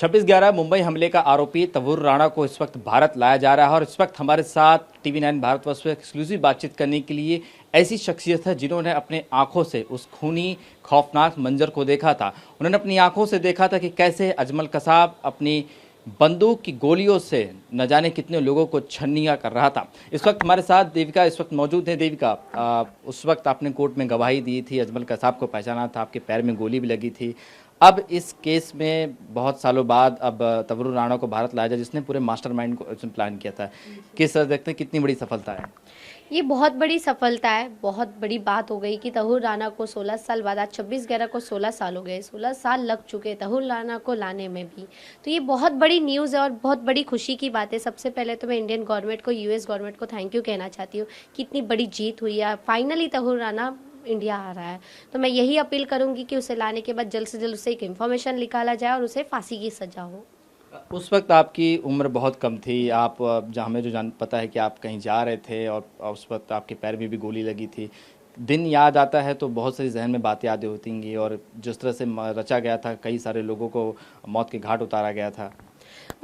26/11 मुंबई हमले का आरोपी तबूर राणा को इस वक्त भारत लाया जा रहा है और इस वक्त हमारे साथ TV9 भारतवर्ष में एक्सक्लूसिव बातचीत करने के लिए ऐसी शख्सियत है जिन्होंने अपने आंखों से उस खूनी खौफनाक मंजर को देखा था। उन्होंने अपनी आंखों से देखा था कि कैसे अजमल कसाब अपनी बंदूक की गोलियों से न जाने कितने लोगों को छन्निया कर रहा था। इस वक्त हमारे साथ देविका इस वक्त मौजूद है। देविका, उस वक्त आपने कोर्ट में गवाही दी थी, अजमल कसाब को पहचाना था, आपके पैर में गोली भी लगी थी। अब इस केस में बहुत सालों बाद अब तबरूर राणा को भारत लाया जाए, जिसने पूरे मास्टरमाइंड को प्लान किया था। किस तरह देखते हैं, कितनी बड़ी सफलता है ये? बहुत बड़ी सफलता है, बहुत बड़ी बात हो गई कि तबरूर राणा को 16 साल बाद, आज 26/11 को 16 साल हो गए, 16 साल लग चुके तबरूर राणा को लाने में भी। तो ये बहुत बड़ी न्यूज़ है और बहुत बड़ी खुशी की बात है। सबसे पहले तो मैं इंडियन गवर्नमेंट को, US गवर्नमेंट को थैंक यू कहना चाहती हूँ कि इतनी बड़ी जीत हुई है। फाइनली तबरूर राणा इंडिया आ रहा है, तो मैं यही अपील करूंगी कि उसे लाने के बाद जल्द से जल्द उसे एक इन्फॉर्मेशन निकाला जाए और उसे फांसी की सजा हो। उस वक्त आपकी उम्र बहुत कम थी। आप जहाँ हमें जो जान पता है कि आप कहीं जा रहे थे और उस वक्त आपके पैर में भी गोली लगी थी। दिन याद आता है तो बहुत सारी जहन में बातें याद होती और जिस तरह से रचा गया था, कई सारे लोगों को मौत के घाट उतारा गया था।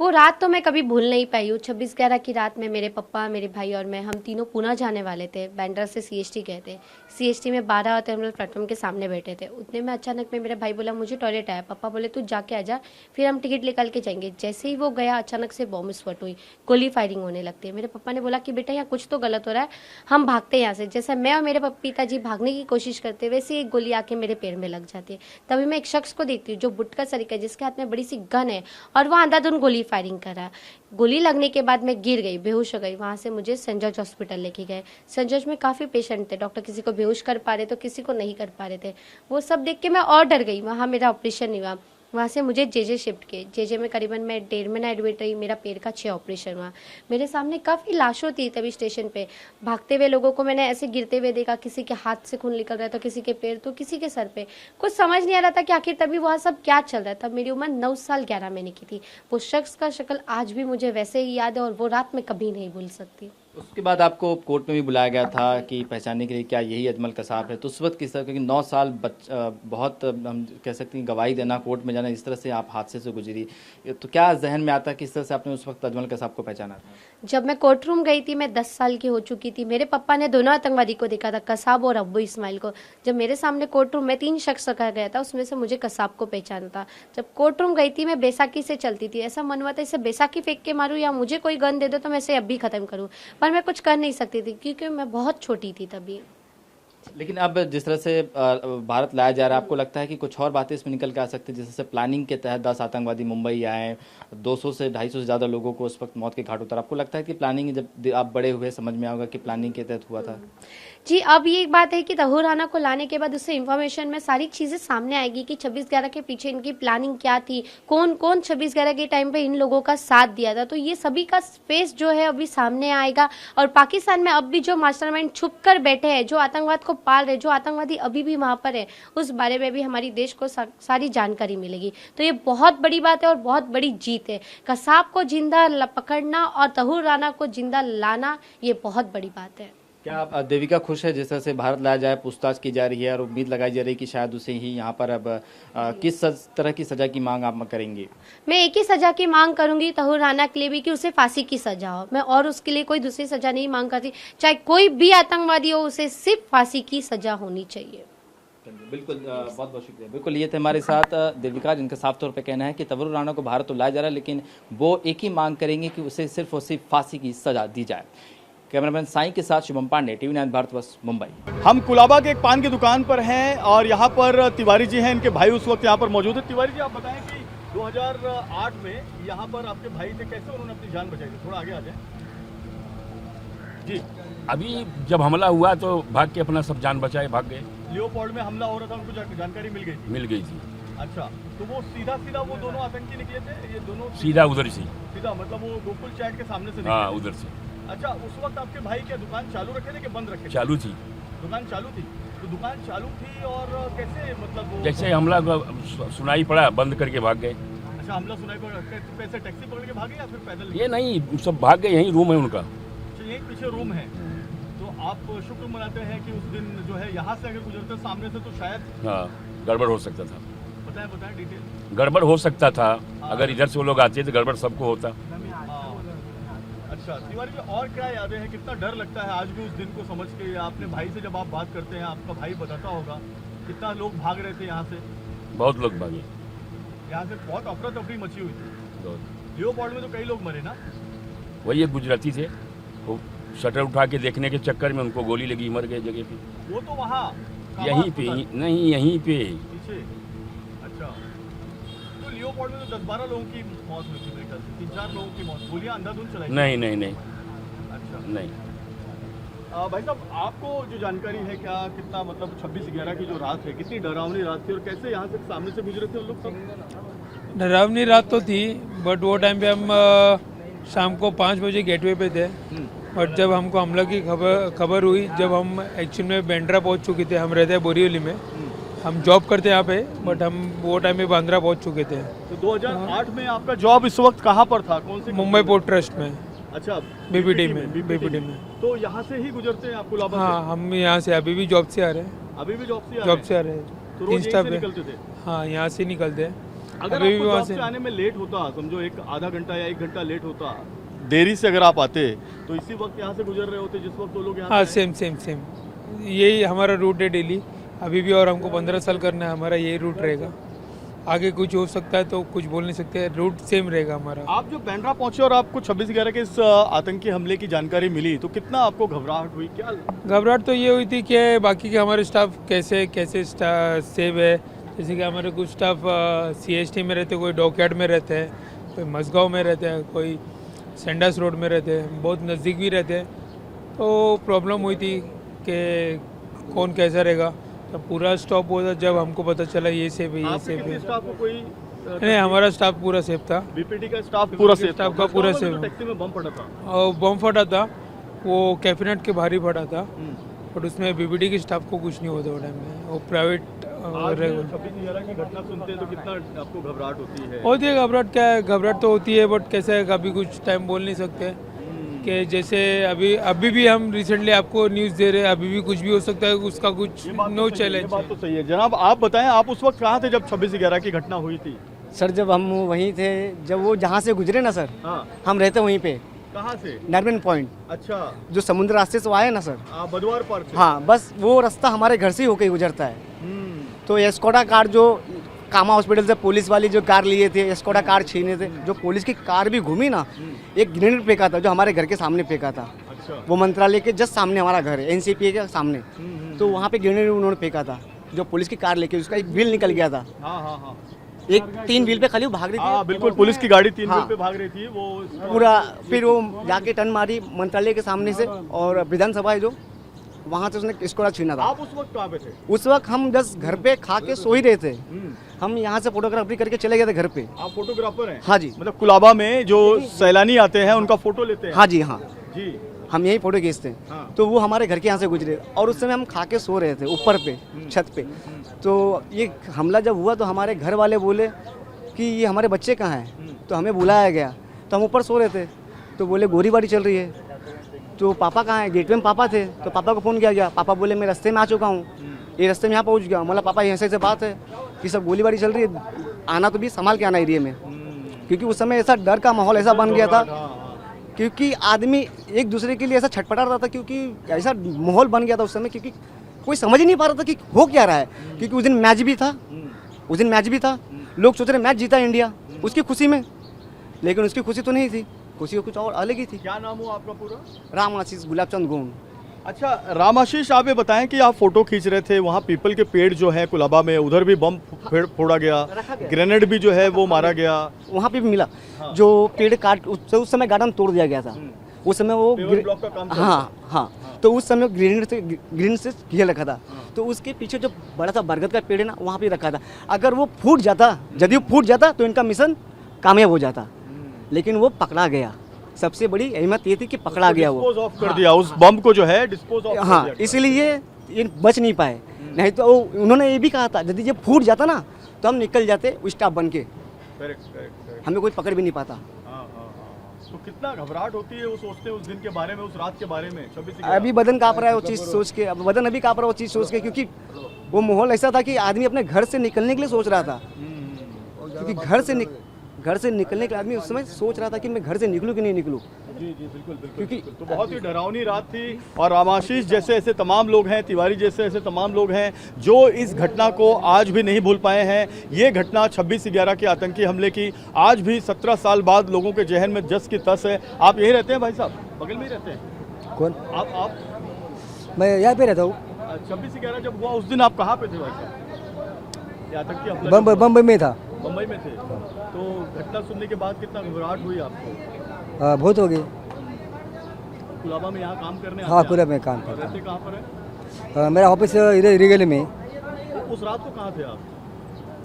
वो रात तो मैं कभी भूल नहीं पाई हूँ। 26/11 की रात में मेरे पापा, मेरे भाई और मैं, हम तीनों पुणे जाने वाले थे। बैंड्रा से CST गए थे। CST में 12 टर्मिनल प्लेटफॉर्म के सामने बैठे थे। उतने में अचानक में मेरा भाई बोला मुझे टॉयलेट आया। पापा बोले तू जाके आ जा, फिर हम टिकट निकाल के जाएंगे। जैसे ही वो गया, अचानक से बॉम्ब स्फोट हुई, गोली फायरिंग होने लगती है। मेरे पापा ने बोला कि बेटा यहाँ कुछ तो गलत हो रहा है, हम भागते हैं यहाँ से। जैसे मैं और मेरे पिताजी भागने की कोशिश करते, वैसे ही एक गोली आके मेरे पैर में लग जाती है। तभी मैं एक शख्स को देखती हूँ जो बुटका सरीका, जिसके हाथ में बड़ी सी गन है और वो अंधाधुंध गोली फायरिंग कर रहा है। गोली लगने के बाद मैं गिर गई, बेहोश हो गई। वहां से मुझे सेंट जॉर्ज हॉस्पिटल लेके गए। सेंट जॉर्ज में काफ़ी पेशेंट थे, डॉक्टर किसी को बेहोश कर पा रहे तो किसी को नहीं कर पा रहे थे। वो सब देख के मैं और डर गई। वहाँ मेरा ऑपरेशन नहीं हुआ। वहाँ से मुझे JJ शिफ्ट किए। JJ में करीबन मैं 1.5 महीना एडमिट रही। मेरा पैर का 6 ऑपरेशन हुआ। मेरे सामने काफ़ी लाशों थी तभी स्टेशन पे। भागते हुए लोगों को मैंने ऐसे गिरते हुए देखा, किसी के हाथ से खून निकल रहा था, किसी के पैर तो किसी के सर पे। कुछ समझ नहीं आ रहा था कि आखिर तभी वहाँ सब क्या चल रहा था। मेरी उम्र 9 साल 11 महीने की थी। वो शख्स का शक्ल आज भी मुझे वैसे ही याद है और वो रात में कभी नहीं भूल सकती। उसके बाद आपको कोर्ट में भी बुलाया गया था कि पहचानने के लिए क्या यही अजमल कसाब है। तो उस वक्त किस तरह, क्योंकि 9 साल बहुत हम कह सकते हैं गवाही देना, कोर्ट में जाना, इस तरह से आप हादसे से गुजरी, तो क्या जहन में आता, किस तरह से आपने उस वक्त अजमल कसाब को पहचाना था? जब मैं कोर्ट रूम गई थी, मैं 10 साल की हो चुकी थी। मेरे पापा ने दोनों आतंकवादी को देखा था, कसाब और अब्बू इस्माइल को। जब मेरे सामने कोर्ट रूम में 3 शख्स रखा गया था, उसमें से मुझे कसाब को पहचाना था। जब कोर्ट रूम गई थी, मैं बैसाखी से चलती थी। ऐसा मन हुआ था इसे बैसाखी फेंक के मारूं या मुझे कोई गन दे दो तो मैं इसे अभी खत्म करूं, पर मैं कुछ कर नहीं सकती थी क्योंकि मैं बहुत छोटी थी तभी। लेकिन अब जिस तरह से भारत लाया जा रहा है, आपको लगता है कि कुछ और बातें इसमें निकल के आ सकती है? जैसे प्लानिंग के तहत 10 आतंकवादी मुंबई आए, 200 से 250 से ज़्यादा लोगों को उस वक्त मौत के घाट उतारा। आपको लगता है कि प्लानिंग, जब आप बड़े हुए समझ में आएगा कि प्लानिंग के तहत हुआ था? जी, अब ये एक बात है कि तबरूर राणा को लाने के बाद उससे इन्फॉर्मेशन में सारी चीज़ें सामने आएगी कि 26/11 के पीछे इनकी प्लानिंग क्या थी, कौन कौन 26/11 के टाइम पे इन लोगों का साथ दिया था। तो ये सभी का फेस जो है अभी सामने आएगा और पाकिस्तान में अब भी जो मास्टरमाइंड छुप कर बैठे हैं, जो आतंकवाद को पाल रहे, जो आतंकवादी अभी भी वहाँ पर है, उस बारे में भी हमारी देश को सारी जानकारी मिलेगी। तो ये बहुत बड़ी बात है और बहुत बड़ी जीत है। कसाब को जिंदा पकड़ना और तबरूर राणा को जिंदा लाना, ये बहुत बड़ी बात है। क्या आप देविका खुश है जिस तरह से भारत लाया जाए, पूछताछ की जा रही है और उम्मीद लगाई जा रही है कि शायद उसे ही यहाँ पर अब किस तरह की सजा की मांग आप करेंगी? मैं एक ही सजा की मांग करूंगी तबरूर राणा के लिए भी, कि उसे फांसी की सजा हो। मैं और उसके लिए कोई दूसरी सजा नहीं मांग करती। चाहे कोई भी आतंकवादी हो, उसे सिर्फ फांसी की सजा होनी चाहिए। बिल्कुल, बहुत बहुत शुक्रिया। बिल्कुल, ये थे हमारे साथ देविका, जिनका साफ तौर पे कहना है कि तबरूर राणा को भारत तो लाया जा रहा है, लेकिन वो एक ही मांग करेंगे कि उसे सिर्फ और सिर्फ फांसी की सजा दी जाए। कैमरामैन साईं के साथ शुभम पांडे, TV9 भारतवर्ष, मुंबई। हम कुलाबा के एक पान की दुकान पर हैं और यहाँ पर तिवारी जी हैं, इनके भाई उस वक्त यहाँ पर मौजूद है। तिवारी जी, आप बताएं कि 2008 में यहाँ पर आपके भाई थे, कैसे उन्होंने अपनी जान बचाई थी? थोड़ा आगे आ जाए जी। अभी जब हमला हुआ तो भाग के अपना सब जान बचाए, भाग गए। लियोपोल्ड में हमला हो रहा था, उनको जानकारी मिल गई थी? मिल गई थी। अच्छा, तो वो सीधा वो दोनों आतंकी निकले थे? ये दोनों सीधा उधर से? सीधा मतलब वो गोकुल चैट के सामने से? हाँ, उधर से। अच्छा, उस वक्त आपके भाई क्या दुकान चालू रखे थे कि बंद रखे? चालू थी। दुकान चालू थी? तो दुकान चालू थी और कैसे, मतलब जैसे हमला सुनाई पड़ा, बंद करके भाग गए। अच्छा, हमला सुनाई पड़ा, कैसे टैक्सी पकड़ के भागे या फिर पैदल? ये नहीं, सब भाग गए, यहीं रूम है उनका। अच्छा, यहीं पीछे रूम है। तो आप शुक्र मनाते हैं कि उस दिन जो है यहाँ से अगर गुजरते सामने से तो शायद हाँ, गड़बड़ हो सकता था। बताएं बताएं डिटेल। गड़बड़ हो सकता था, अगर इधर से वो लोग आते तो गड़बड़ सबको होता। अच्छा तिवारी जी, और क्या यादें हैं, कितना डर लगता है आज भी उस दिन को समझ के? आपने भाई से जब आप बात करते हैं, आपका भाई बताता होगा कितना लोग भाग रहे थे यहाँ से, बहुत लोग भागे। यहाँ से बहुत अफरा तफरी मची हुई थी। बहुत। लियोपोल्ड में तो कई लोग मरे ना। वही एक गुजराती थे, वो शटर उठा के देखने के चक्कर में उनको गोली लगी, मर गए जगह पे। वो तो वहाँ यहीं पे नहीं, यहीं पे। पीछे। अच्छा, तो लियोपोल्ड में तो 10-12 लोगों की मौत हुई थी मेरे ख्याल से, 3-4 लोगों की मौत, गोलियां अंधाधुंध चलाई थी। नहीं नहीं नहीं अच्छा नहीं। भाई साहब, आपको जो जानकारी है क्या, कितना मतलब 26/11 की जो रात है, कितनी डरावनी रात थी और कैसे यहाँ से सामने से गुजरे थे उन लोग सब? डरावनी रात तो थी, बट वो टाइम पे हम शाम को 5 बजे गेटवे पे थे। और जब हमको हमला की खबर हुई, जब हम एक्चुअल में बांद्रा पहुंच चुके थे, हम रहते हैं बोरीवली में, हम जॉब करते हैं यहाँ पे, बट हम वो टाइम में बांद्रा पहुंच चुके थे। तो 2008 में आपका जॉब इस वक्त कहाँ पर था, कौन सी? मुंबई पोर्ट ट्रस्ट में, अच्छा, बीपीटी में। बीपीटी में। तो यहाँ से ही गुजरते हैं आप कुलाबा से? हाँ, हम यहाँ से अभी भी जॉब से आ रहे हैं। अभी भी जॉब से आ रहे हैं। तो रोज इंस्टा यहीं से पे निकलते थे? हाँ, यहाँ से निकलते हैं। अगर अभी भी आपको वहाँ जॉब से से आने में लेट होता, समझो एक आधा घंटा या 1 घंटा लेट होता, देरी से अगर आप आते, तो इसी वक्त यहाँ से गुजर रहे होते जिस वक्त वो लोग यहाँ हाँ, से आए? सेम यही हमारा रूट है डेली अभी भी, और हमको 15 साल करना है, हमारा यही रूट रहेगा। आगे कुछ हो सकता है तो कुछ बोल नहीं सकते, रूट सेम रहेगा हमारा। आप जो बांद्रा पहुंचे और आपको 26/11 के इस आतंकी हमले की जानकारी मिली, तो कितना आपको घबराहट हुई? क्या घबराहट तो ये हुई थी कि बाकी के हमारे स्टाफ कैसे सेव है। जैसे कि हमारे कुछ स्टाफ CST में रहते, कोई डॉकयार्ड में रहते हैं, कोई मसगांव में रहते हैं, कोई सेंडास रोड में रहते हैं, बहुत नज़दीक भी रहते हैं। तो प्रॉब्लम हुई थी कि कौन कैसा रहेगा। तो पूरा स्टॉप हुआ था जब हमको पता चला ये सेफ है, ये आपके सेफ कितने है। स्टाफ को कोई नहीं, हमारा स्टाफ पूरा सेफ था। बीपीटी का स्टाफ पूरा सेफ स्टाफ का पूरा सेफ। टैक्सी में बम पड़ा था। और बम फटा था, वो कैफिनेट के भारी फटा था, बट उसमें बीपीटी के स्टाफ को कुछ नहीं हुआ था वो टाइम में। वो प्राइवेट आज 26/11 की घटना सुनते हैं तो कितना आपको घबराहट होती है? होती है घबराहट, क्या है घबराहट तो होती है, बट कैसे है कभी कुछ टाइम बोल नहीं सकते कि जैसे अभी भी हम रिसेंटली आपको न्यूज़ दे रहे हैं, अभी भी कुछ भी हो सकता है, उसका कुछ नो ये चैलेंज। बात तो सही है। जनाब आप बताएं, आप उस वक्त कहाँ थे जब 26/11 की घटना हुई थी? सर जब हम वहीं थे, जब वो जहाँ से गुजरे ना सर, हाँ, हम रहते वहीं पे, कहाँ से? नरमन पॉइंट, अच्छा, जो समुद्र रास्ते से वो आए ना सर। बदवार पार्क से? हाँ, बस वो रास्ता हमारे घर से ही होके गुजरता है। तो एस्कोडा कार जो कामा हॉस्पिटल से पुलिस वाली जो कार लिए थे, एस्कोडा कार छीने थे, जो पुलिस की कार भी घूमी ना, एक ग्रेनेड फेंका था जो हमारे घर के सामने फेंका था। अच्छा, वो मंत्रालय के जस्ट सामने हमारा घर है, NCPA के सामने। तो वहाँ पे ग्रेनेड उन्होंने फेंका था, जो पुलिस की कार लेके, उसका एक व्हील निकल गया था। हाँ हाँ हाँ एक 3 व्हील पे खाली वो भाग रही हाँ, थी। बिल्कुल, पुलिस की गाड़ी 3 हाँ। व्हील पे भाग रही थी वो पूरा, फिर वो जाके टर्न मारी मंत्रालय के सामने से, और विधानसभा है जो, वहाँ से उसने स्कोडा छीना था। आप उस वक्त कहाँ पे थे? उस वक्त हम जस्ट घर पे खा के सो ही रहे थे। हम यहाँ से फोटोग्राफी करके चले गए थे घर पे। आप फोटोग्राफर हैं? हाँ जी, मतलब कुलाबा में जो सैलानी आते हैं उनका फोटो लेते हैं? हाँ जी, हाँ, जी, हम यही फोटो खींचते हैं। हाँ। तो वो हमारे घर के यहाँ से गुजरे, और उस समय हम खा के सो रहे थे ऊपर पे, छत पे। तो ये हमला जब हुआ तो हमारे घर वाले बोले कि ये हमारे बच्चे कहाँ हैं, तो हमें बुलाया गया। तो हम ऊपर सो रहे थे, तो बोले गोलीबारी चल रही है। तो पापा कहाँ हैं? गेटवे में पापा थे। तो पापा को फ़ोन किया गया, पापा बोले मैं रास्ते में आ चुका हूँ, ये रास्ते में यहाँ पहुँच गया। बोला पापा यहाँ से बात है कि सब गोलीबारी चल रही है, आना तो भी संभाल के आना एरिया में, क्योंकि उस समय ऐसा डर का माहौल ऐसा बन गया था, क्योंकि आदमी एक दूसरे के लिए ऐसा छटपटा रहा था, क्योंकि ऐसा माहौल बन गया था उस समय, क्योंकि कोई समझ ही नहीं पा रहा था कि हो क्या रहा है। क्योंकि उस दिन मैच भी था, लोग सोच रहे मैच जीता इंडिया उसकी खुशी में, लेकिन उसकी खुशी तो नहीं थी, खुशी कुछ और अलग ही थी। क्या नाम हुआ आपका पूरा? राम आशीष गुलाबचंद गोंड। अच्छा रामाशीष, आप ये बताएं कि आप फोटो खींच रहे थे, वहाँ पीपल के पेड़ जो है कुलाबा में, उधर भी बम फोड़ा गया, ग्रेनेड भी जो है वो मारा गया, वहाँ पे भी मिला। जो पेड़ काट, उस समय गार्डन तोड़ दिया गया था, उस समय वो ब्लॉक का काम चल रहा हाँ हाँ, तो उस समय ग्रीन से घेर रखा था। तो उसके पीछे जो बड़ा सा बरगद का पेड़ है ना, वहाँ पे रखा था। अगर वो फूट जाता, यदि वो फूट जाता तो इनका मिशन कामयाब हो जाता, लेकिन वो पकड़ा गया। सबसे बड़ी अहमियत ये थी कि पकड़ा गया वो, डिस्पोज ऑफ कर दिया उस बम को, जो है डिस्पोज ऑफ हाँ, इसलिए ये बच नहीं पाए। नहीं तो उन्होंने ये भी कहा था यदि ये फूट जाता ना तो हम निकल जाते स्टाफ बन के, हमें कोई पकड़ भी नहीं पाता। तो कितना घबराहट होती है वो सोचते उस दिन के बारे में, उस रात के बारे में? 26 अभी बदन काँप रहा है वो चीज़ सोच के, अब बदन अभी काँप रहा है वो चीज़ सोच के, क्योंकि वो माहौल ऐसा था कि आदमी अपने घर से निकलने के लिए सोच रहा था, क्योंकि घर से निकलने के लिए आदमी उस समय सोच रहा था कि मैं घर से निकलूं कि नहीं निकलूं। जी जी बिल्कुल बिल्कुल क्योंकि तो बहुत ही डरावनी रात थी और आशीष जैसे ऐसे तमाम लोग हैं, तिवारी जैसे ऐसे तमाम लोग हैं जो इस घटना को आज भी नहीं भूल पाए हैं। ये घटना 26/11 के आतंकी हमले की आज भी 17 साल बाद लोगों के जहन में जस की तस है। आप यहीं रहते हैं भाई साहब, बगल में ही रहते हैं? कौन? आप मैं यहाँ पे रहता हूँ। 26/11 जब हुआ उस दिन आप कहाँ पे थे भाई साहब? ये आतंकी हमला बम्बई में था। मुंबई में थे। तो घटना सुनने के बाद कितना घबराहट हुई आपको? बहुत हो गई। कुलाबा में यहाँ काम करने हाँ, आते हैं पूरा आप? में काम और करता रहते कहाँ पर है? हूँ। मेरा ऑफिस इधर रिगल में। उस रात को कहाँ थे आप?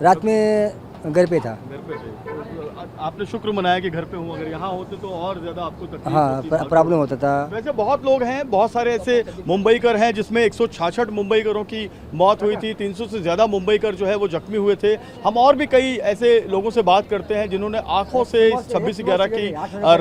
रात में घर पे था। घर पे थे। तो आपने शुक्र मनाया कि घर पे हूँ, अगर यहाँ होते तो और ज़्यादा आपको तकलीफ हाँ, होती, प्रॉब्लम होता था। वैसे बहुत लोग हैं, बहुत सारे ऐसे मुंबईकर हैं जिसमें 166 मुंबईकरों की मौत हुई थी, 300 से ज़्यादा मुंबईकर जो है वो जख्मी हुए थे। हम और भी कई ऐसे लोगों से बात करते हैं जिन्होंने आंखों से 26/11 की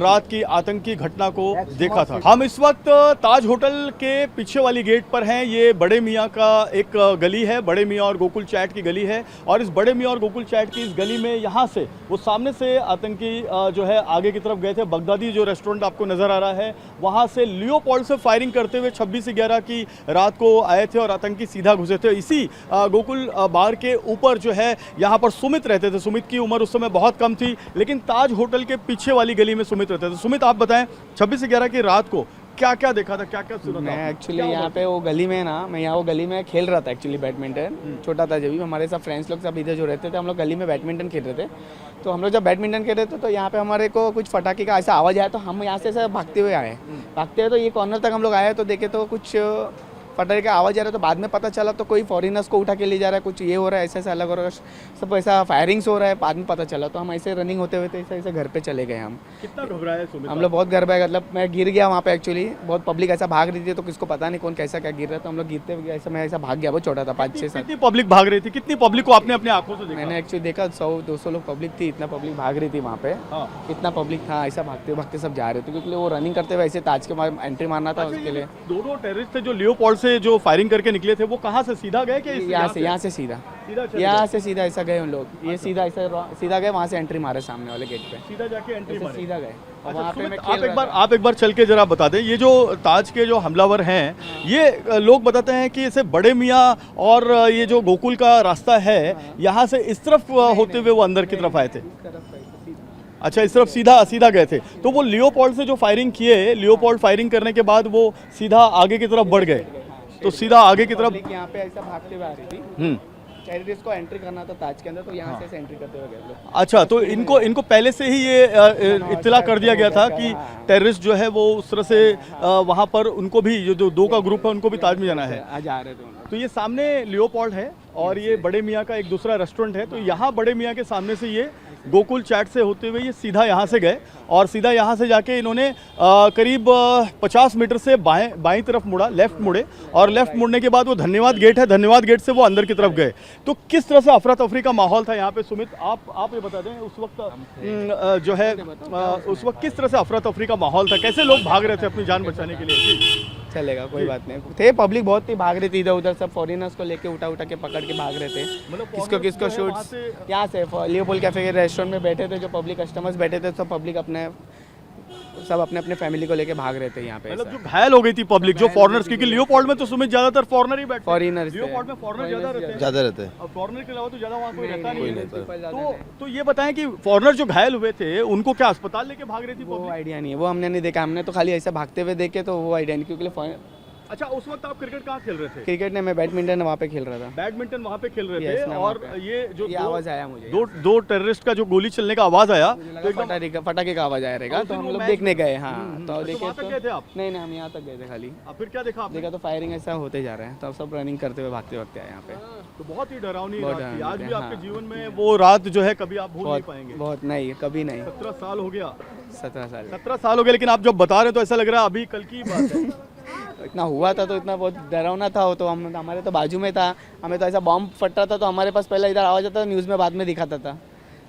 रात की आतंकी घटना को देखा था। हम इस वक्त ताज होटल के पीछे वाली गेट पर हैं। ये बड़े मियाँ का एक गली है, बड़े मियाँ और गोकुल चैट की गली है और इस बड़े मियाँ और गोकुल चैट की इस गली में यहाँ से वो सामने से आतंकी जो है आगे की तरफ गए थे। बगदादी जो रेस्टोरेंट आपको नजर आ रहा है वहां से लियोपोल्ड से फायरिंग करते हुए 26/11 की रात को आए थे और आतंकी सीधा घुसे थे। इसी गोकुल बार के ऊपर जो है यहाँ पर सुमित रहते थे। सुमित की उम्र उस समय बहुत कम थी, लेकिन ताज होटल के पीछे वाली गली में सुमित रहते थे। सुमित, आप बताएं 26/11 की रात को क्या क्या देखा था, क्या क्या सुना था? मैं एक्चुअली यहाँ पे वो गली में ना, मैं यहाँ वो गली में खेल रहा था एक्चुअली बैडमिंटन। छोटा था जब भी, हमारे सब फ्रेंड्स लोग सब इधर जो रहते थे, हम लोग गली में बैडमिंटन खेल रहे थे। तो हम लोग जब बैडमिंटन खेल रहे थे तो यहाँ पे हमारे को कुछ पटाखे का ऐसा आवाज़ आया, तो हम यहाँ से ऐसा भागते हुए आए। भागते हुए तो ये कॉर्नर तक हम लोग आए तो देखे तो कुछ पटाखे का आवाज़ आ रहा है। तो बाद में पता चला तो कोई फॉरेनर्स को उठा के ले जा रहा है, कुछ ये हो रहा है, ऐसा ऐसा अलग हो रहा है, सब ऐसा फायरिंग्स हो रहा है। बाद में पता चला तो हम ऐसे रनिंग होते हुए ऐसे ऐसे घर पे चले गए। हम कितना घबराए सुमित? हम लोग बहुत घबराए, मतलब मैं गिर गया वहाँ पे एक्चुअली। बहुत पब्लिक ऐसा भाग रही थी तो किसको पता नहीं कौन कैसा क्या गिर रहा था। हम लोग गिरते हुए ऐसा मैं ऐसा भाग गया, बहुत छोटा था, 5-6 साल। कितनी पब्लिक भाग रही थी? कितनी पब्लिक को आपने अपने आंखों से देखा? मैंने एक्चुअली देखा 100-200 लोग पब्लिक थी, इतना पब्लिक भाग रही थी वहाँ पे। हाँ। इतना पब्लिक था, ऐसा भागते भागते सब जा रहे थे क्योंकि वो रनिंग करते हुए ऐसे ताज के एंट्री मारना था उसके लिए। दोनों टेररिस्ट थे जो लियोपोल्ड से जो फायरिंग करके निकले थे, वो कहाँ से सीधा गए कि यहाँ से सीधा चले यहाँ गए? से सीधा ऐसा गए उन लोग, ये सीधा ऐसा सीधा गए, वहाँ से एंट्री मारे सामने वाले गेट पे, सीधा जाके एंट्री ऐसे मारे? सीधा गए। और अच्छा, वहाँ पे सुमित, मैं आप खेल एक बार रहा था। चल के जरा बता दें, ये जो ताज के जो हमलावर हैं, ये लोग बताते हैं कि इसे बड़े मियाँ और ये जो गोकुल का रास्ता है यहाँ से इस तरफ होते हुए वो अंदर की तरफ आए थे। अच्छा, इस तरफ सीधा गए थे। तो वो लियोपोल्ड से जो फायरिंग किए, लियोपोल्ड फायरिंग करने के बाद वो सीधा आगे की तरफ बढ़ गए। तो सीधा आगे की तरफ पब्लिक यहाँ पे ऐसा भागते हुए आ रही थी। टेररिस्ट को एंट्री करना था ताज के अंदर, तो यहाँ से ऐसे एंट्री करते हुए गए लोग। अच्छा, तो इनको पहले से ही ये इत्तला कर दिया गया था कि टेररिस्ट जो है वो उस तरह से वहाँ पर उनको भी जो दो का ग्रुप है उनको भी ताज में जाना है। आज आ रहे थे उन लोग। तो ये सामने लियोपोल्ड है और ये बड़े मियाँ का एक दूसरा रेस्टोरेंट है। तो यहाँ बड़े मियाँ के सामने से ये गोकुल चैट से होते हुए ये सीधा यहाँ से गए और सीधा यहाँ से जाके इन्होंने करीब 50 मीटर से बाएं तरफ मुड़ा, लेफ्ट मुड़े और लेफ्ट मुड़ने के बाद वो धन्यवाद गेट है, धन्यवाद गेट से वो अंदर की तरफ गए। तो किस तरह से अफरा तफरी का माहौल था यहाँ पे सुमित? आप ये बता दें उस वक्त जो है उस वक्त किस तरह से अफरा तफरी का माहौल था, कैसे लोग भाग रहे थे अपनी जान बचाने के लिए? जी चलेगा, कोई बात नहीं। थे पब्लिक बहुत थी, भाग रही थी इधर उधर, सब फॉरेनर्स को लेके उठा के पकड़ के भाग रहे थे। किसको किसको शूट्स यहाँ से लियोपोल्ड कैफे के रेस्टोरेंट में बैठे थे, जो पब्लिक कस्टमर्स बैठे थे, सब पब्लिक सब अपने फैमिली को लेके भाग रहे थे यहाँ पे। मतलब जो घायल हो गई थी पब्लिक, जो फॉरेनर्स, क्योंकि लियोपोल्ड में तो सुमित ज्यादातर फॉरेनर ही बैठते हैं। फॉरेनर्स लियोपोल्ड में फॉरेनर ज्यादा रहते हैं। अब फॉरेनर के अलावा तो ज्यादा वहाँ कोई रहता नहीं है। तो ये बताएं कि फॉरेनर जो घायल हुए थे उनको क्या अस्पताल लेके भाग रही थी वो पब्लिक? आइडिया नहीं है, वो हमने नहीं देखा। हमने तो खाली ऐसा भागते हुए देखे, तो वो आइडिया नहीं। क्योंकि अच्छा, उस वक्त आप क्रिकेट कहाँ खेल रहे थे? क्रिकेट ने मैं बैडमिंटन वहाँ पे खेल रहा था। बैडमिंटन वहाँ पे खेल रहे Yes, थे मैं और वहाँ पे। ये जो ये आवाज़ आया मुझे, दो टेररिस्ट का जो गोली चलने का आवाज आया तो एकदम पटाखे का आवाज़ आया रहेगा, तो हम लोग मैच देखने गए। हाँ, तो अच्छा, देखे वहाँ तक गए थे आप? नहीं, हम यहाँ तक गए थे खाली। अब फिर क्या देखा आपने? देखा तो फायरिंग ऐसा होते जा रहे हैं, तो सब रनिंग करते हुए भागते वक्त आए यहाँ पे। तो बहुत ही डरावनी बहुत रात थी। आज डरावनी भी थी, आपके हाँ। जीवन में वो रात जो है कभी आप भूल नहीं पाएंगे। बहुत नहीं, कभी नहीं। 17 साल हो गया। 17 साल 17 साल हो गए, लेकिन आप जब बता रहे हैं तो ऐसा लग रहा है अभी कल की बात है। इतना हुआ था तो इतना बहुत डरावना था वो तो। हमारे तो बाजू में था, हमें तो ऐसा बॉम्ब फट रहा था तो हमारे पास पहले इधर आवाज़ आता था, न्यूज़ में बाद में दिखाता था।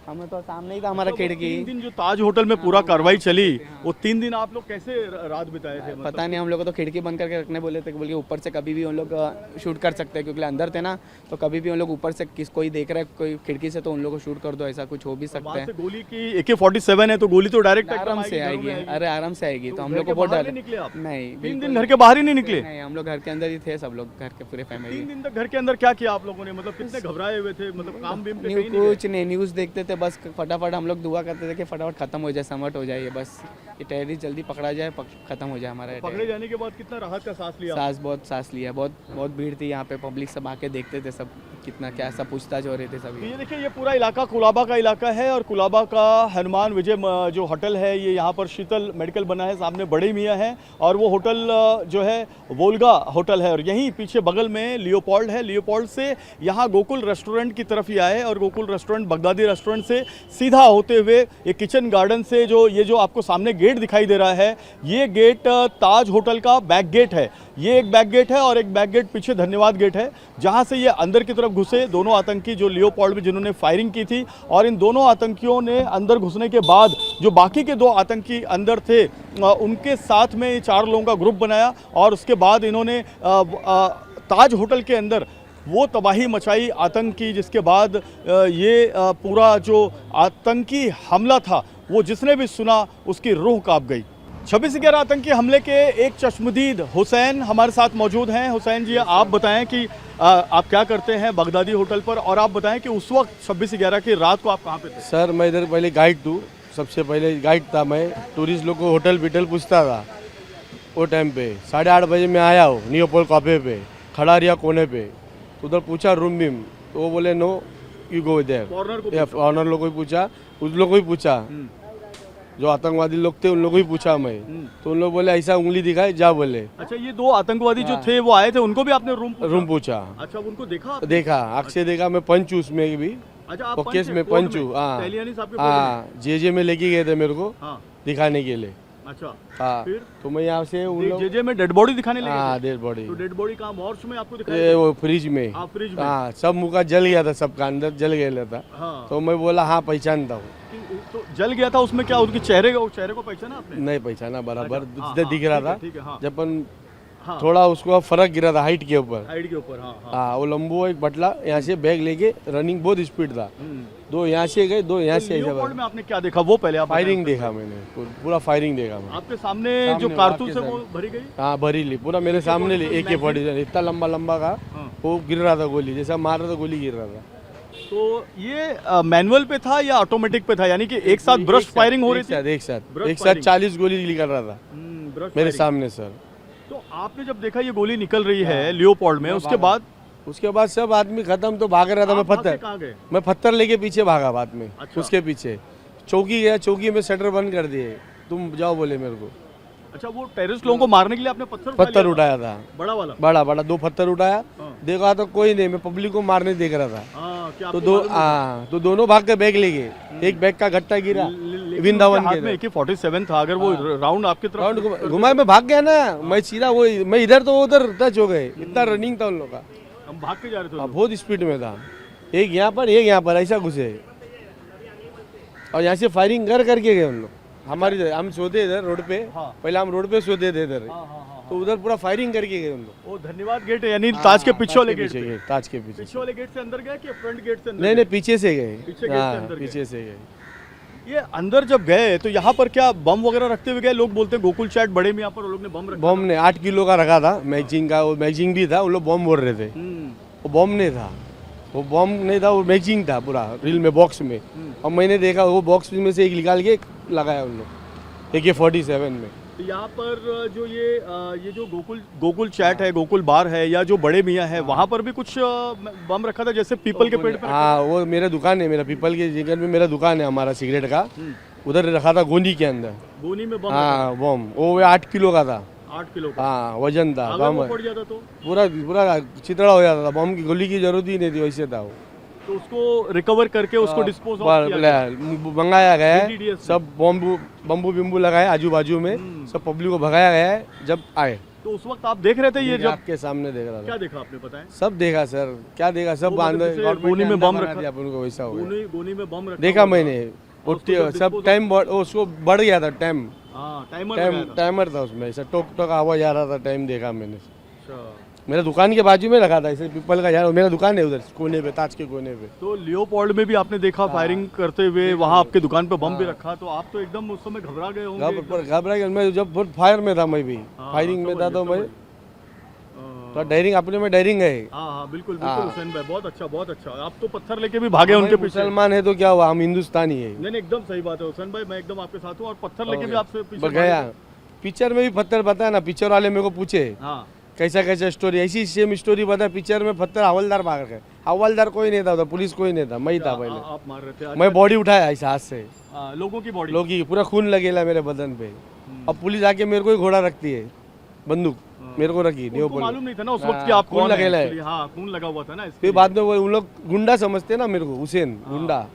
हमें तो सामने ही था हमारा मतलब खिड़की। 3 दिन जो ताज होटल में पूरा कार्रवाई चली, वो 3 दिन आप लोग कैसे रात बिताए थे? मतलब पता नहीं, हम लोग को तो खिड़की बंद करके रखने बोले थे, बोल के ऊपर से कभी भी उन लोग शूट कर सकते हैं, क्योंकि अंदर थे ना, तो कभी भी उन लोग ऊपर से कोई देख रहा है कोई खिड़की से, तो उन लोग को शूट कर दो, ऐसा कुछ हो भी सकता बाहर है। से गोली की AK-47 है तो गोली तो डायरेक्ट आराम से आएगी, अरे आराम से आएगी, तो हम घर लोग के को बहुत बाहर डर नहीं निकले आप? नहीं 3 दिन घर के बाहर ही नहीं निकले? नहीं, हम लोग घर के अंदर ही थे, सब लोग घर के पूरे 3 फैमिली। दिन तक घर के अंदर क्या किया आप लोगों ने? मतलब कितने घबराए हुए थे? मतलब काम बीम पे कहीं नहीं गए? कुछ नहीं, न्यूज़ देखते थे बस, फटाफट हम लोग दुआ करते थे कि फटाफट खत्म हो जाए, समट हो जाए ये, बस ये टेररिस्ट जल्दी पकड़ा जाए, खत्म हो जाए हमारा ये पकड़े जाने के बाद कितना राहत का सांस लिया? सांस लिया, बहुत भीड़ थी यहाँ पे, पब्लिक सब आके देखते थे, सब कितना क्या सब पूछताछ हो रहे थे तो सभी। ये देखिए, ये पूरा इलाका कुलाबा का इलाका है और कुलाबा का हनुमान विजय जो होटल है, ये यहाँ पर शीतल मेडिकल बना है, सामने बड़े मियाँ है, और वो होटल जो है वोल्गा होटल है, और यहीं पीछे बगल में लियोपोल्ड है। लियोपोल्ड से यहाँ गोकुल रेस्टोरेंट की तरफ ही आए, और गोकुल रेस्टोरेंट बगदादी रेस्टोरेंट से सीधा होते हुए ये किचन गार्डन से जो आपको सामने गेट दिखाई दे रहा है, ये गेट ताज होटल का बैक गेट है। ये एक बैक गेट है और एक बैक गेट पीछे धन्यवाद गेट है, जहां से ये अंदर की तरफ घुसे दोनों आतंकी जो लियोपोल्ड में जिन्होंने फायरिंग की थी, और इन दोनों आतंकियों ने अंदर घुसने के बाद जो बाकी के 2 आतंकी अंदर थे उनके साथ में 4 लोगों का ग्रुप बनाया, और उसके बाद इन्होंने ताज होटल के अंदर वो तबाही मचाई आतंक की, जिसके बाद ये पूरा जो आतंकी हमला था वो जिसने भी सुना उसकी रूह कांप गई। 26/11 आतंकी हमले के एक चश्मदीद हुसैन हमारे साथ मौजूद हैं। हुसैन जी, आप बताएं कि आप क्या करते हैं बगदादी होटल पर, और आप बताएं कि उस वक्त 26/11 की रात को आप कहाँ पे थे? सर मैं इधर पहले गाइड हूँ, सबसे पहले गाइड था मैं, टूरिस्ट लोग को होटल बिटल पूछता था। वो टाइम पे 8:30 बजे मैं आया हूँ नियोपोल कॉफे पे, खड़ा रिया कोने पे, तो उधर पूछा रूम बीम, तो वो बोले no you go there. Honour लोग को भी पूछा, उस लोग को भी पूछा, जो आतंकवादी लोग थे उन लोगों को भी पूछा मैं, तो उन लोग बोले ऐसा उंगली दिखाए जा बोले। अच्छा, ये 2 आतंकवादी जो थे वो आए थे, उनको भी आपने रूम पूछा? अच्छा, उनको देखा? देखा, आँख से देखा, मैं पंच हूँ उसमें भी, अच्छा, आप केस में पंच हूँ। हाँ, जे में लेके गए थे मेरे को दिखाने के लिए। अच्छा, हाँ, फिर तो मैं यहाँ से उन लोग जे में डेड बॉडी दिखाने लगे? हाँ, डेड बॉडी। तो डेड बॉडी कहाँ, मॉर्च में आपको दिखाई? वो फ्रिज में। फ्रिज में? हाँ, सब मुँह का जल गया था, सबका अंदर जल गया था। हाँ। तो मैं बोला हाँ पहचानता हूँ। तो जल गया था, उसमें क्या उनके चेहरे को पहचाना आपने? नहीं पहचाना बराबर, अच्छा, हाँ, दिख रहा था। ठीक है, हाँ। जब अपन हाँ। थोड़ा उसको फर्क गिरा था हाइट के ऊपर। हाइट के ऊपर, हाँ, हाँ। हाँ, वो लंबू एक बटला यहाँ से बैग लेके रनिंग बहुत स्पीड था, 2 यहाँ से गए, 2 यहाँ से। लियोपोल्ड में आपने क्या देखा वो पहले आप फायरिंग देखा मैंने, पूरा फायरिंग देखा मैंने। आपके सामने जो कारतूस है वो भरी गई? हाँ, भरी ली पूरा मेरे सामने ली। AK-47 इतना लंबा का, वो गिर रहा था गोली, जैसा मार रहा था गोली गिर रहा था। तो ये मैनुअल पे था या ऑटोमेटिक पे था, यानी कि एक साथ ब्रश फायरिंग हो रही थी? एक साथ 40 गोली निकल रहा था मेरे सामने सर। तो आपने जब देखा ये गोली निकल रही है लियोपोल्ड में, उसके बाद सब आदमी खत्म, तो भाग रहा था। मैं पत्थर लेके पीछे भागा बाद में। अच्छा। उसके पीछे चौकी गया, चौकी में शटर बंद कर दिए, तुम जाओ बोले मेरे को। अच्छा, वो टेररिस्ट लोगों को मारने के लिए आपने पत्थर उठाया था, बड़ा वाला? बड़ा 2 पत्थर उठाया, देखा तो कोई नहीं, मैं पब्लिक को मारने देख रहा था। तो दोनों भाग के बैग ले गए, एक बैग का गट्टा गिरा वृंदावन के। AK-47 था, अगर वो राउंड आपकी तरफ घुमाए, मैं भाग गया ना, मैं सीधा वो मैं इधर तो उधर टच हो गए, इतना रनिंग था उन लोग का। हम भाग के जा रहे थे, बहुत स्पीड में था, एक यहाँ पर एक यहाँ पर ऐसा घुसे, और यहाँ से फायरिंग करके गए उन लोग। हम सोते इधर रोड पे, पहले हम रोड पे सोते थे इधर, तो उधर पूरा फायरिंग करके गए उन लोग। वो धन्यवाद गेट है, यानी ताज के पीछे वाले गेट? ताज के पीछे वाले गेट से अंदर गए कि फ्रंट गेट से अंदर? नहीं, पीछे से गए, पीछे से गए। ये अंदर जब गए तो यहाँ पर क्या बम वगैरह रखते हुए गए? लोग बोलते हैं गोकुल चैट बड़े में यहाँ पर लोग ने बम रखा। बम ने 8 किलो का रखा था, मैगजीन का, वो मैगजीन भी था, वो लोग बम बोल रहे थे। वो बम नहीं था, वो मैगजीन था पूरा रील में, बॉक्स में। और मैंने देखा वो बॉक्स में से एक निकाल के लगाया उन लोग AK-47 में। तो यहाँ पर जो ये जो गोकुल चैट है, गोकुल बार है, या जो बड़े मियाँ है, वहाँ पर भी कुछ बम रखा था, जैसे पीपल के पेड़ पे? हाँ, वो मेरा दुकान है, मेरा पीपल के जंगल में मेरा दुकान है हमारा सिगरेट का, उधर रखा था गोनी के अंदर। गोनी में बम? हाँ, बम वो 8 किलो का था। 8 किलो का? हाँ, वजन था। बम पड़ जाता तो पूरा चितड़ा हो जाता था, बम की गोली की जरूरत ही नहीं थी, वैसे था वो। तो उसको रिकवर करके उसको डिस्पोज मंगाया गया है, सब बम्बू बिम्बू लगाए आजू बाजू में, सब पब्लिक को भगाया गया है। जब आए तो उस वक्त आप देख रहे थे ये जब आँख के सामने देख रहा क्या था। देखा आपने बताएं? सब देखा सर, क्या देखा, सब वो मतलब अंदर जैसे गवर्नमेंट गोली ने में बम अंदर बना रखा- दिया अपन को, वैसा हो गया। गोली में बम रखा देखा हुआ था। मैंने, और उसको जब सब disposal- टाइम उसको बढ़ गया था टाइम, हाँ, टाइमर लगाया था। टाइमर था उसमें, ऐसा टोक टोक आवाज आ रहा था, टाइम देखा मैंने। अच्छा। मेरा दुकान के बाजू में लगा था ऐसे पीपल का यार, मेरा दुकान है उधर कोने पे, ताज के कोने पे। तो लियोपोल्ड में भी आपने देखा फायरिंग करते हुए, वहाँ आपके दुकान पे बम भी रखा, तो आप तो एकदम उस समय घबरा गए होंगे एकदम। घबरा गया मैं, जब बहुत फायर में था मैं भी, हाँ, फायरिंग में समझ था गया, तो मैं समझ तो डेयरिंग, अपने में डेयरिंग है। हाँ हाँ बिल्कुल हाँ। बिल्कुल हुसैन भाई, बहुत अच्छा बहुत अच्छा। आप तो पत्थर लेके भी भागे उनके हम पीछे। मुसलमान है तो क्या हुआ, हम हिंदुस्तानी है। नहीं नहीं, एकदम सही बात है हुसैन भाई, मैं एकदम आपके साथ हूँ। और पत्थर लेके भी आपसे पीछे गया भागे। पिक्चर में भी पत्थर बताया ना, पिक्चर वाले मेरे को पूछे हाँ कैसा कैसा स्टोरी, ऐसी सेम स्टोरी बता, पिक्चर में पत्थर हवलदार भाग गए, हवलदार कोई नहीं था उधर, पुलिस कोई नहीं था, मैं ही था पहले। आप मार रहे थे मैं बॉडी उठाया ऐसा हाथ से, लोगों की बॉडी। लोग की पूरा खून लगेला मेरे बदन पे। अब पुलिस आके मेरे को ही घोड़ा रखती है, बंदूक मेरे को रखी नहीं, उनको मालूम नहीं था ना उस वक्त हाँ, कि आप खून कौन है लगेला है। actually। हाँ खून लगा हुआ था ना इसके फिर लिए। बाद में वो उन लोग गुंडा समझते ना मेरे को, हुसैन गुंडा।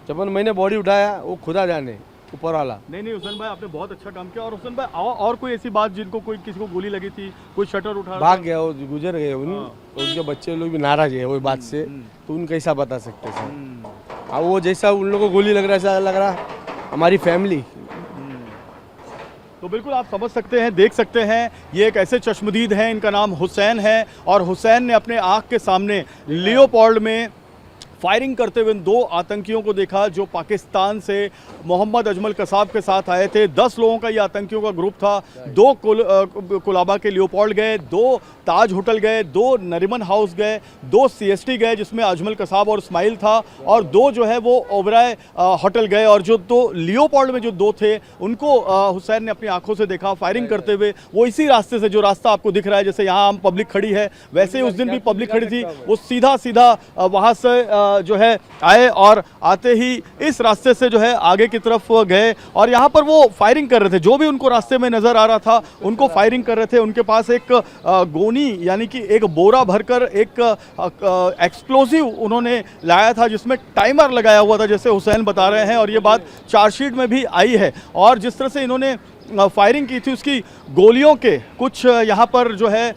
जब मैंने बॉडी उठाया, वो खुदा जाने ऊपर वाला। नहीं नहीं हुसैन भाई, आपने बहुत अच्छा काम किया। और हुसैन भाई और कोई ऐसी बात जिनको कोई किसी को गोली लगी थी, कोई शटर उठा भाग गया, वो गुजर गए उनके बच्चे लोग भी नाराज है वो बात से, तो उन कैसा बता सकते सर। अब वो जैसा उन लोगों को गोली लग रहा है, ऐसा लग रहा हमारी फैमिली। तो बिल्कुल आप समझ सकते हैं, देख सकते हैं, ये एक ऐसे चश्मदीद हैं, इनका नाम हुसैन है। और हुसैन ने अपने आँख के सामने लियोपोल्ड में फायरिंग करते हुए 2 आतंकियों को देखा जो पाकिस्तान से मोहम्मद अजमल कसाब के साथ आए थे। 10 लोगों का ये आतंकियों का ग्रुप था। 2 कोलाबा के लियोपोल्ड गए, 2 ताज होटल गए, 2 नरीमन हाउस गए, 2 CST गए जिसमें अजमल कसाब और इस्माइल था, और 2 जो है वो ओबराय होटल गए। और जो 2 लियोपोल्ड में जो 2 थे उनको हुसैन ने अपनी आंखों से देखा फायरिंग करते हुए। वो इसी रास्ते से, जो रास्ता आपको दिख रहा है, जैसे यहाँ हम पब्लिक खड़ी है, वैसे ही उस दिन भी पब्लिक खड़ी थी। वो सीधा सीधा वहाँ से जो है आए और आते ही इस रास्ते से जो है आगे की तरफ गए और यहाँ पर वो फायरिंग कर रहे थे। जो भी उनको रास्ते में नजर आ रहा था उनको फायरिंग कर रहे थे। उनके पास एक गोनी यानी कि एक बोरा भरकर एक एक्सप्लोसिव उन्होंने लाया था जिसमें टाइमर लगाया हुआ था, जैसे हुसैन बता रहे हैं। और ये बात चार्जशीट में भी आई है। और जिस तरह से इन्होंने फायरिंग की थी उसकी गोलियों के कुछ यहाँ पर जो है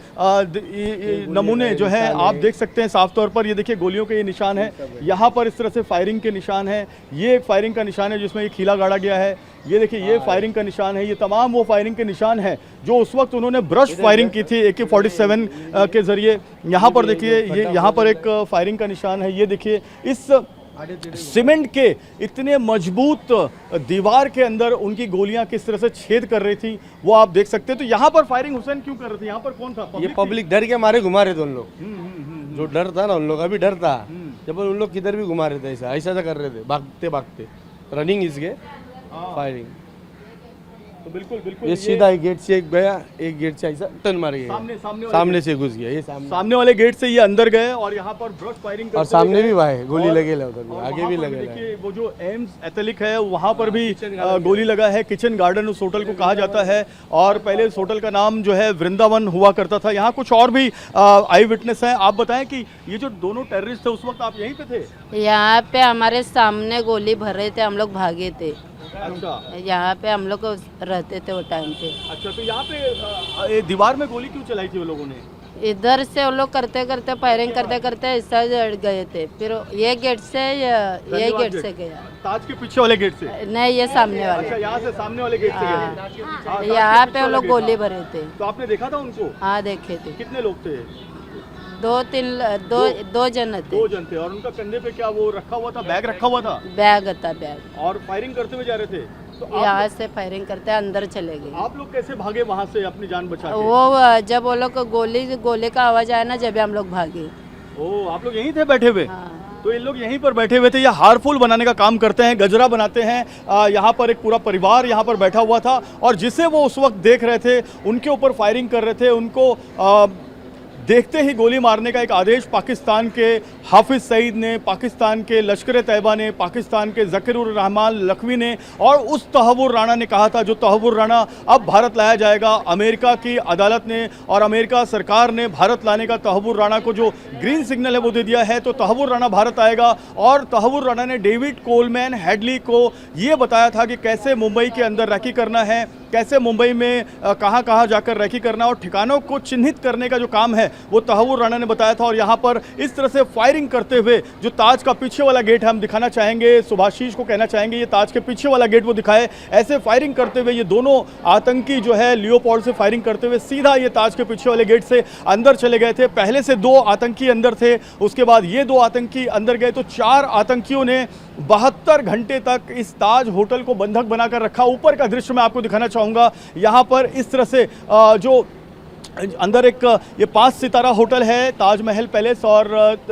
नमूने जो है आप देख सकते हैं साफ तौर पर। ये देखिए गोलियों के ये निशान है, यहाँ पर इस तरह से फायरिंग के निशान है। ये एक फायरिंग का निशान है जिसमें ये खीला गाड़ा गया है। ये देखिए ये फायरिंग का निशान है। ये तमाम वो फायरिंग के निशान है जो उस वक्त उन्होंने ब्रश फायरिंग की थी AK-47 के जरिए। यहाँ पर देखिए ये यहाँ पर एक फायरिंग का निशान है। ये देखिए इस सीमेंट के इतने मजबूत दीवार के अंदर उनकी गोलियां किस तरह से छेद कर रही थी वो आप देख सकते हैं। तो यहाँ पर फायरिंग हुसैन क्यों कर रहे थे? यहाँ पर कौन था? ये पब्लिक डर के मारे घुमा रहे थे उन लोग, जो डर था ना उन लोग, अभी डर था जब उन लोग किधर भी घुमा रहे थे, ऐसा ऐसा कर रहे थे, भागते भागते रनिंग इसके फायरिंग। तो बिल्कुल बिल्कुल ये सीधा एक गेट से गया, एक गेट से ऐसा टर्न मार गया, सामने से घुस गया। ये सामने वाले गेट से ये अंदर गए और यहाँ पर ब्रश फायरिंग और सामने भी भाई गोली लगे उधर, आगे भी लगे। देखिए वो जो एम्स एथलेटिक है वहाँ पर भी गोली लगा है। किचन गार्डन उस होटल को कहा जाता है और पहले इस होटल का नाम जो है वृंदावन हुआ करता था। यहाँ कुछ और भी आई विटनेस हैं। आप बताएं कि ये जो दोनों टेररिस्ट थे उस वक्त आप यहीं पे थे? यहाँ पे हमारे सामने गोली भर रहे थे, हम लोग भागे थे। अच्छा यहाँ पे हम लोग रहते थे वो टाइम पे। अच्छा, तो यहाँ पे दीवार में गोली क्यों चलाई थी वो लोगों ने? इधर से वो लोग करते करते फायरिंग करते करते ऐसा गए थे, फिर ये गेट से ये गेट से गया। ताज के पीछे वाले गेट से? नहीं, ये सामने अच्छा, वाले। यहाँ से सामने वाले गेट से गए। हाँ, यहाँ पे वो लोग गोली भरे थे। तो आपने देखा था उनको? हाँ देखे थे। कितने लोग थे? 2 जन थे। 2 जन थे। और उनका कंधे पे क्या वो रखा हुआ था, बैग रखा हुआ था? बैग था, बैग। और फायरिंग करते हुए जा रहे थे? तो यहाँ से फायरिंग करते अंदर चले गए। आप लोग कैसे भागे वहाँ से अपनी जान बचा के? वो जब वो लोग गोली का आवाज आया ना, जब हम लोग भागे। ओ, आप लोग यहीं थे बैठे हुए? हाँ। तो इन लोग यहीं पर बैठे हुए थे। ये हारफुल बनाने का काम करते हैं, गजरा बनाते हैं। यहाँ पर एक पूरा परिवार यहाँ पर बैठा हुआ था और जिसे वो उस वक्त देख रहे थे उनके ऊपर फायरिंग कर रहे थे। उनको देखते ही गोली मारने का एक आदेश पाकिस्तान के हाफिज सईद ने, पाकिस्तान के लश्कर तैयबा ने, पाकिस्तान के ज़कीरुर रहमान लखवी ने और उस तहव्वुर राणा ने कहा था, जो तहव्वुर राणा अब भारत लाया जाएगा। अमेरिका की अदालत ने और अमेरिका सरकार ने भारत लाने का तहव्वुर राणा को जो ग्रीन सिग्नल है वो दे दिया है। तो तहव्वुर राणा भारत आएगा और तहव्वुर राणा ने डेविड कोलमैन हेडली को ये बताया था कि कैसे मुंबई के अंदर रैकी करना है, कैसे मुंबई में कहाँ कहाँ जाकर रैकी करना और ठिकानों को चिन्हित करने का जो काम है वो तहव्वुर राणा ने बताया था। और यहाँ पर इस तरह से फायरिंग करते हुए जो ताज का पीछे वाला गेट है हम दिखाना चाहेंगे, सुभाषीष को कहना चाहेंगे ये ताज के पीछे वाला गेट वो दिखाए। ऐसे फायरिंग करते हुए ये दोनों आतंकी जो है लियोपोल्ड से फायरिंग करते हुए सीधा ये ताज के पीछे वाले गेट से अंदर चले गए थे। पहले से 2 आतंकी अंदर थे, उसके बाद ये 2 आतंकी अंदर गए तो 4 आतंकियों ने 72 घंटे तक इस ताज होटल को बंधक बनाकर रखा। ऊपर का दृश्य मैं आपको दिखाना चाहूँगा। यहाँ पर इस तरह से जो अंदर एक ये 5 सितारा होटल है ताजमहल पैलेस और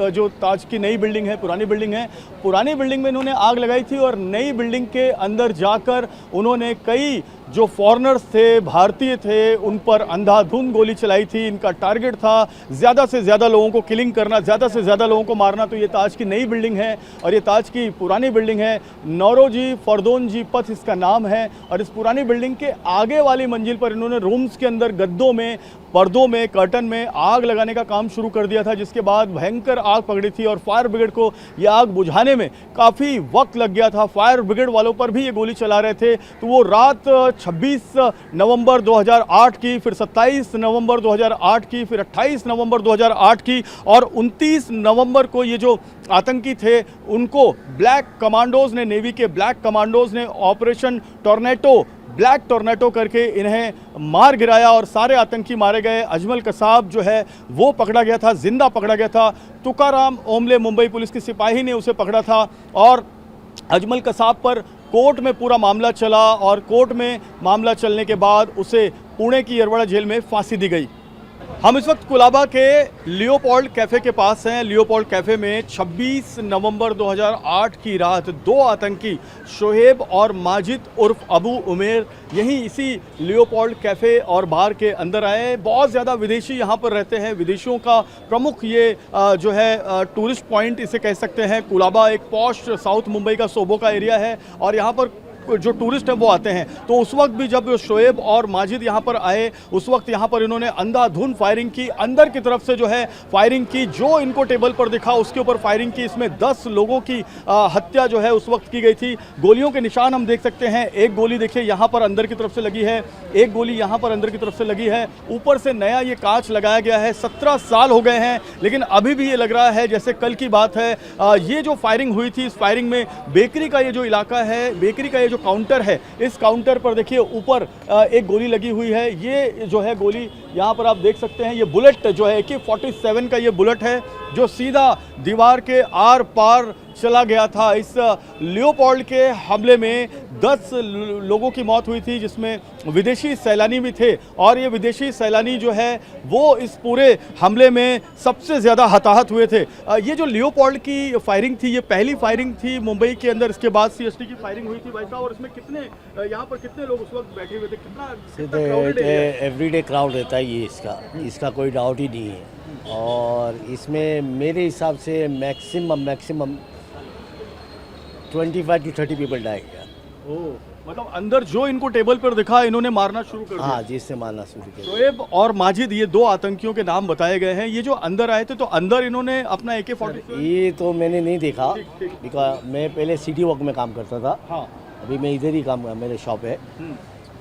जो ताज की नई बिल्डिंग है, पुरानी बिल्डिंग है, पुरानी बिल्डिंग में इन्होंने आग लगाई थी और नई बिल्डिंग के अंदर जाकर उन्होंने कई जो फॉरेनर्स थे, भारतीय थे, उन पर अंधाधुंध गोली चलाई थी। इनका टारगेट था ज़्यादा से ज़्यादा लोगों को किलिंग करना, ज़्यादा से ज़्यादा लोगों को मारना। तो ये ताज की नई बिल्डिंग है और ये ताज की पुरानी बिल्डिंग है। नौरोजी फरदोनजी पथ इसका नाम है। और इस पुरानी बिल्डिंग के आगे वाली मंजिल पर इन्होंने रूम्स के अंदर गद्दों में, पर्दों में, कर्टन में आग लगाने का काम शुरू कर दिया था, जिसके बाद भयंकर आग पकड़ी थी और फायर ब्रिगेड को यह आग बुझाने में काफ़ी वक्त लग गया था। फायर ब्रिगेड वालों पर भी ये गोली चला रहे थे। तो वो रात 26 नवंबर 2008 की, फिर 27 नवंबर 2008 की, फिर 28 नवंबर 2008 की और 29 नवंबर को ये जो आतंकी थे उनको ब्लैक कमांडोज ने, नेवी के ब्लैक कमांडोज ने ऑपरेशन टॉर्नेडो, ब्लैक टॉर्नेडो करके इन्हें मार गिराया और सारे आतंकी मारे गए। अजमल कसाब जो है वो पकड़ा गया था, जिंदा पकड़ा गया था। तुकाराम ओमले मुंबई पुलिस के सिपाही ने उसे पकड़ा था और अजमल कसाब पर कोर्ट में पूरा मामला चला और कोर्ट में मामला चलने के बाद उसे पुणे की यरवड़ा जेल में फांसी दी गई। हम इस वक्त कुलाबा के लियोपोल्ड कैफ़े के पास हैं। लियोपोल्ड कैफ़े में 26 नवंबर 2008 की रात 2 आतंकी शोहेब और माजिद उर्फ अबू उमेर यहीं इसी लियोपोल्ड कैफ़े और बार के अंदर आए। बहुत ज़्यादा विदेशी यहाँ पर रहते हैं। विदेशियों का प्रमुख ये जो है टूरिस्ट पॉइंट इसे कह सकते हैं। कुलाबा एक पॉश साउथ मुंबई का सोबो का एरिया है और यहाँ पर जो टूरिस्ट हैं वो आते हैं। तो उस वक्त भी जब शोएब और माजिद यहाँ पर आए उस वक्त यहाँ पर इन्होंने अंधाधुंध फायरिंग की, अंदर की तरफ से जो है फायरिंग की। जो इनको टेबल पर दिखा उसके ऊपर फायरिंग की। इसमें 10 लोगों की हत्या जो है उस वक्त की गई थी। गोलियों के निशान हम देख सकते हैं। एक गोली देखिए यहाँ पर अंदर की तरफ से लगी है, एक गोली यहाँ पर अंदर की तरफ से लगी है। ऊपर से नया ये कांच लगाया गया है। 17 साल हो गए हैं लेकिन अभी भी ये लग रहा है जैसे कल की बात है। ये जो फायरिंग हुई थी, इस फायरिंग में बेकरी का ये जो इलाका है, बेकरी का ये जो काउंटर है, इस काउंटर पर देखिए ऊपर एक गोली लगी हुई है। ये जो है गोली यहाँ पर आप देख सकते हैं। ये बुलेट जो है AK-47 का ये बुलेट है जो सीधा दीवार के आर पार चला गया था। इस लियोपोल्ड के हमले में 10 लोगों की मौत हुई थी जिसमें विदेशी सैलानी भी थे और ये विदेशी सैलानी जो है वो इस पूरे हमले में सबसे ज़्यादा हताहत हुए थे। ये जो लियोपोल्ड की फायरिंग थी ये पहली फायरिंग थी मुंबई के अंदर। इसके बाद CST की फायरिंग हुई थी भाई साहब। और इसमें कितने यहाँ पर कितने लोग उस वक्त बैठे हुए थे? कितना एवरीडे क्राउड रहता है ये, इसका कोई डाउट ही नहीं है। और इसमें मेरे हिसाब से मैक्सिमम 25 to 30 पीपल डाई गया। मतलब अंदर जो इनको टेबल पर दिखा इन्होंने मारना शुरू कर दिया। हाँ, जिससे मारना शुरू किया। शोएब और माजिद ये 2 आतंकियों के नाम बताए गए हैं। ये जो अंदर आए थे तो अंदर इन्होंने अपना AK-47 ये तो मैंने नहीं देखा बिकॉज मैं पहले सिटी वॉक में काम करता था। हाँ। अभी मैं इधर ही काम, मेरे शॉप है।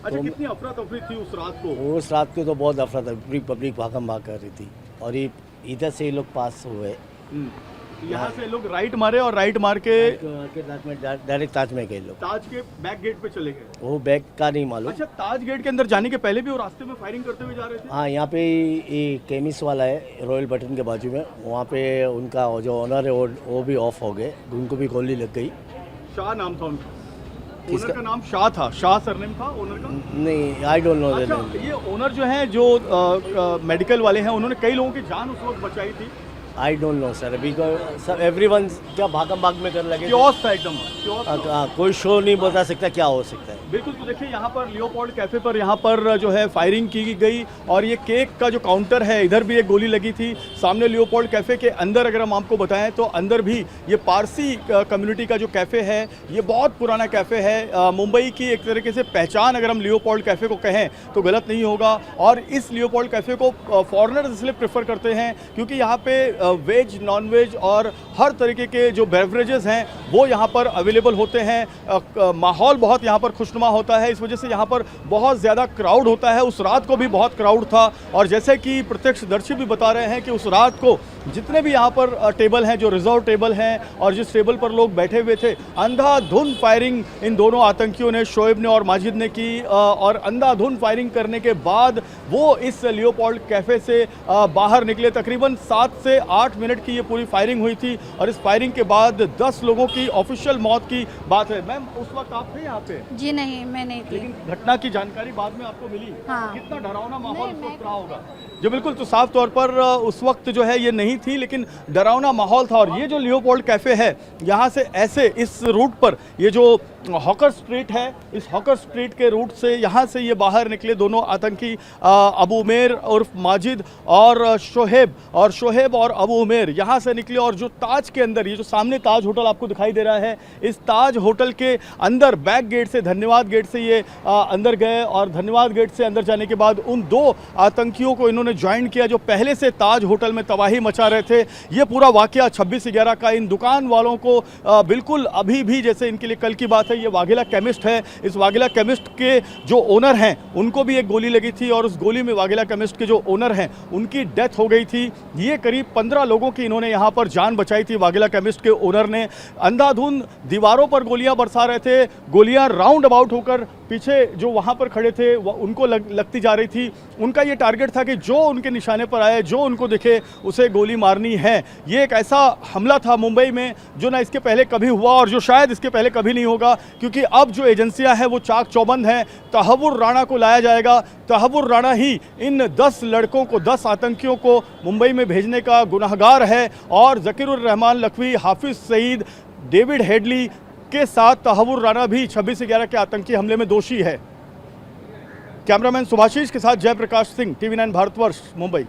अच्छा, कितनी अफरा तफरी थी उस रात को? उस रात को तो बहुत अफरा तफरी, पब्लिक भागम भाग कर रही थी और ये इधर से ये लोग पास हुए। यहाँ से लोग राइट मारे और राइट मार के डायरेक्ट ताज में गए लोग। ताज के बैक गेट पे चले गए। वो बैक का नहीं मालूम। अच्छा, ताज गेट के अंदर जाने के पहले भी वो रास्ते में फायरिंग करते हुए जा रहे थे? हाँ, यहाँ पे ये केमिस्ट वाला है रॉयल बटन के बाजू में, वहाँ पे उनका जो ऑनर है वो भी ऑफ हो गए, उनको भी गोली लग गई। शाह नाम था उनका। ओनर का नाम शाह था। शाह सरनेम था ओनर का? नहीं, आई डोंट नो। अच्छा, ये ओनर जो है जो मेडिकल वाले हैं उन्होंने कई लोगों की जान उस वक्त बचाई थी। I don't know sir, because सब एवरीवन क्या भागम भाग में कर लगे। क्योस था एकदम chaos था। कोई शो नहीं बता सकता क्या हो सकता है। बिल्कुल, तो देखिए यहाँ पर लियोपोल्ड कैफे पर यहाँ पर जो है फायरिंग की गई और ये केक का जो काउंटर है इधर भी एक गोली लगी थी। सामने लियोपोल्ड कैफे के अंदर अगर हम आपको बताएं तो अंदर भी ये पारसी कम्युनिटी का जो कैफे है ये बहुत पुराना कैफे है। मुंबई की एक तरीके से पहचान अगर हम लियोपोल्ड कैफे को कहें तो गलत नहीं होगा। और इस लियोपोल्ड कैफे को फॉरेनर्स इसलिए प्रेफर करते हैं क्योंकि यहाँ पे वेज नॉन वेज और हर तरीके के जो बेवरेजेस हैं वो यहाँ पर अवेलेबल होते हैं। माहौल बहुत यहाँ पर खुशनुमा होता है, इस वजह से यहाँ पर बहुत ज़्यादा क्राउड होता है। उस रात को भी बहुत क्राउड था और जैसे कि प्रत्यक्षदर्शी भी बता रहे हैं कि उस रात को जितने भी यहाँ पर टेबल हैं, जो रिजर्व टेबल हैं और जिस टेबल पर लोग बैठे हुए थे, अंधाधुंध फायरिंग इन दोनों आतंकियों ने, शोएब ने और माजिद ने की। और अंधाधुंध फायरिंग करने के बाद वो इस लियोपोल्ड कैफे से बाहर निकले। तकरीबन 7 से 8 मिनट की ये पूरी फायरिंग हुई थी और इस फायरिंग के बाद 10 लोगों की ऑफिशियल मौत की बात है। मैम, उस वक्त आप थे यहाँ पे? जी नहीं, मैं नहीं थी। लेकिन घटना की जानकारी बाद में आपको मिली? हाँ। कितना डरावना माहौल उस वक्त रहा होगा? जी बिल्कुल, तो साफ तौर पर उस वक्त जो है ये नहीं थी लेकिन डरावना माहौल था। और ये जो लियोपोल्ड कैफे है यहाँ से ऐसे इस रूट पर ये जो हॉकर स्ट्रीट है, इस हॉकर स्ट्रीट के रूट से यहाँ से ये बाहर निकले दोनों आतंकी, अबू उमेर उर्फ माजिद और शोहेब और अबू उमेर यहाँ से निकले। और जो ताज के अंदर, ये जो सामने ताज होटल आपको दिखाई दे रहा है, इस ताज होटल के अंदर बैक गेट से, धन्यवाद गेट से ये अंदर गए और धन्यवाद गेट से अंदर जाने के बाद उन 2 आतंकियों को इन्होंने ज्वाइन किया जो पहले से ताज होटल में तबाही मचा रहे थे। ये पूरा वाकया 26/11 का इन दुकान वालों को बिल्कुल अभी भी, जैसे इनके लिए कल की बात है, ये वाघेला केमिस्ट है, इस वाघेला केमिस्ट के जो ओनर हैं उनको भी एक गोली लगी थी और उस गोली में वाघेला केमिस्ट के जो ओनर हैं उनकी डेथ हो गई थी। ये करीब 15 लोगों की इन्होंने यहाँ पर जान बचाई थी वाघेला केमिस्ट के ओनर ने। अंधाधुंध दीवारों पर गोलियां बरसा रहे थे, गोलियां राउंड अबाउट होकर पीछे जो वहाँ पर खड़े थे उनको लगती जा रही थी। उनका ये टारगेट था कि जो उनके निशाने पर आए, जो उनको दिखे, उसे गोली मारनी है। ये एक ऐसा हमला था मुंबई में जो ना इसके पहले कभी हुआ और जो शायद इसके पहले कभी नहीं होगा, क्योंकि अब जो एजेंसियां हैं वो चाक चौबंद हैं। तहव्वुर राणा को लाया जाएगा, तहव्वुर राणा ही इन 10 लड़कों को, 10 आतंकियों को मुंबई में भेजने का गुनहगार है। और ज़कीरुर रहमान लखवी, हाफिज़ सईद, डेविड हेडली के साथ तहव्वुर राणा भी 26/11 के आतंकी हमले में दोषी है। कैमरामैन सुभाषीष के साथ जयप्रकाश सिंह, TV9 भारतवर्ष, मुंबई।